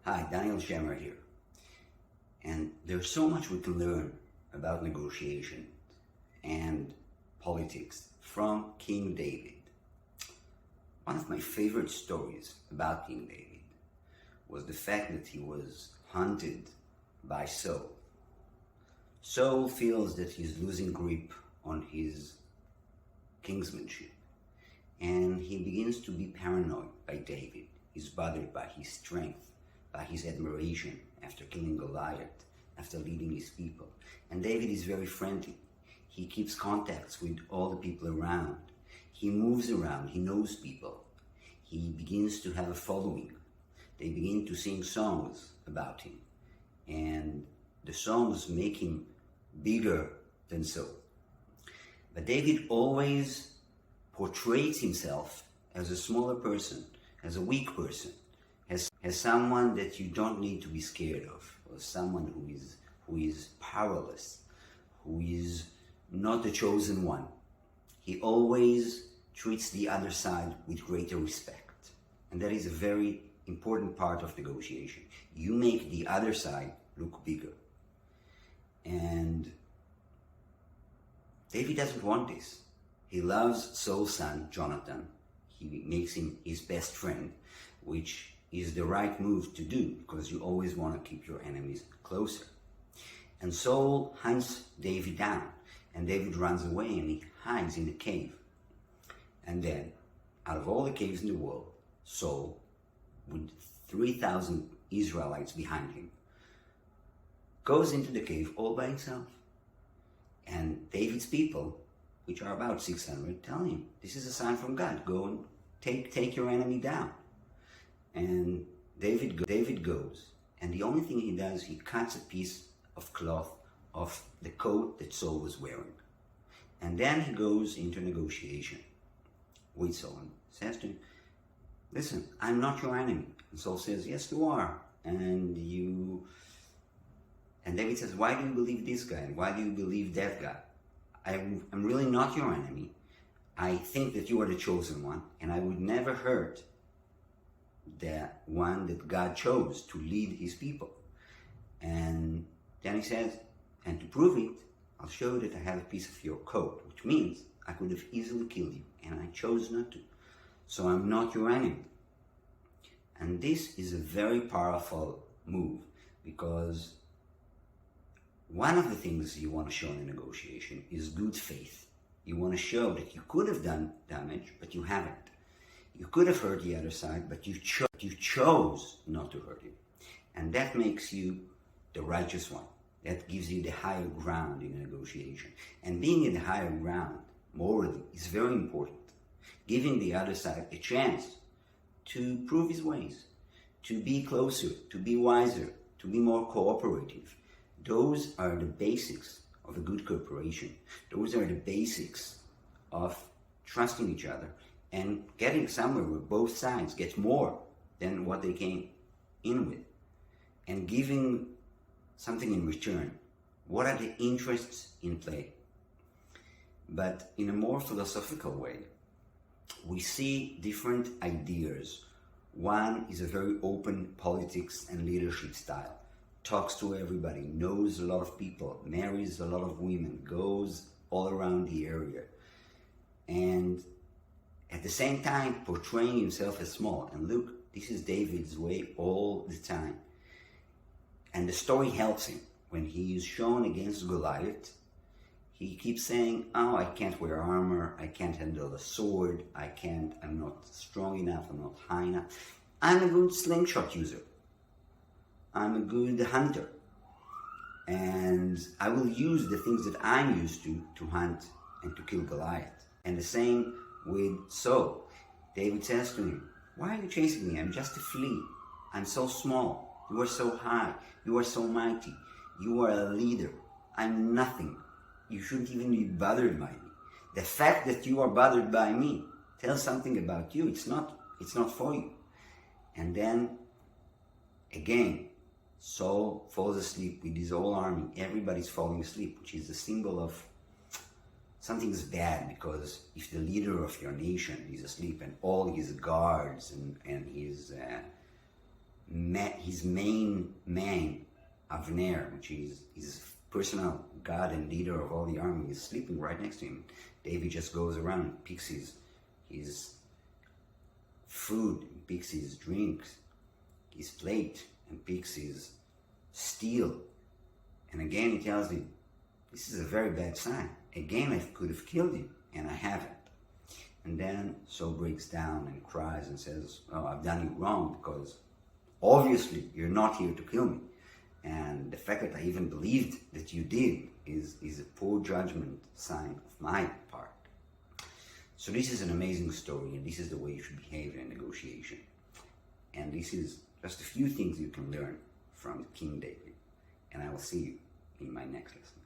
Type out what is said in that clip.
Hi, Daniel Schemmer here. And there's so much we can learn about negotiation and politics from King David. One of my favorite stories about King David was the fact that he was hunted by Saul. Saul feels that he's losing grip on his kingsmanship, and he begins to be paranoid by David. He's bothered by his strength, by his admiration after killing Goliath, after leading his people. And David is very friendly. He keeps contacts with all the people around. He moves around, he knows people. He begins to have a following. They begin to sing songs about him. And the songs make him bigger than Saul. But David always portrays himself as a smaller person, as a weak person, as someone that you don't need to be scared of, or someone who is powerless, who is not the chosen one. He always treats the other side with greater respect. And that is a very important part of negotiation. You make the other side look bigger. And David doesn't want this. He loves Saul's son, Jonathan. He makes him his best friend, which is the right move to do, because you always want to keep your enemies closer. And Saul hunts David down, and David runs away and he hides in a cave. And then, out of all the caves in the world, Saul, with 3,000 Israelites behind him, goes into the cave all by himself. And David's people, which are about 600, tell him, this is a sign from God. Go and take your enemy down. And David goes, and the only thing he does, he cuts a piece of cloth off the coat that Saul was wearing. And then he goes into negotiation with Saul and says to him, listen, I'm not your enemy. And Saul says, yes, you are. And David says, why do you believe this guy? And why do you believe that guy? I'm really not your enemy. I think that you are the chosen one, and I would never hurt the one that God chose to lead his people. And then he says, and to prove it, I'll show you that I have a piece of your coat, which means I could have easily killed you, and I chose not to. So I'm not your enemy. And this is a very powerful move, because one of the things you want to show in a negotiation is good faith. You want to show that you could have done damage, but you haven't. You could have hurt the other side, but you chose not to hurt him. And that makes you the righteous one. That gives you the higher ground in a negotiation. And being in the higher ground, morally, is very important. Giving the other side a chance to prove his ways, to be closer, to be wiser, to be more cooperative. Those are the basics of a good cooperation. Those are the basics of trusting each other and getting somewhere where both sides get more than what they came in with, and giving something in return. What are the interests in play? But in a more philosophical way, we see different ideas. One is a very open politics and leadership style. Talks to everybody, knows a lot of people, marries a lot of women, goes all around the area. And at the same time, portraying himself as small. And look, this is David's way all the time. And the story helps him. When he is shown against Goliath, he keeps saying, oh, I can't wear armor, I can't handle a sword, I'm not strong enough, I'm not high enough. I'm a good slingshot user. I'm a good hunter. And I will use the things that I'm used to hunt and to kill Goliath. And the same with Saul. David says to him, why are you chasing me? I'm just a flea. I'm so small. You are so high. You are so mighty. You are a leader. I'm nothing. You shouldn't even be bothered by me. The fact that you are bothered by me tells something about you. It's not for you. And then, again, Saul falls asleep with his whole army. Everybody's falling asleep, which is a symbol of something's bad, because if the leader of your nation is asleep and all his guards and his his main man, Avner, which is his personal god and leader of all the army, is sleeping right next to him. David just goes around, picks his food, picks his drinks, his plate, and picks his steel. And again he tells him, this is a very bad sign. Again I could have killed you, and I haven't. And then Saul breaks down and cries and says, oh, I've done you wrong, because obviously you're not here to kill me. And the fact that I even believed that you did is a poor judgment sign of my part. So this is an amazing story, and this is the way you should behave in a negotiation. And this is just a few things you can learn from King David. And I will see you in my next lesson.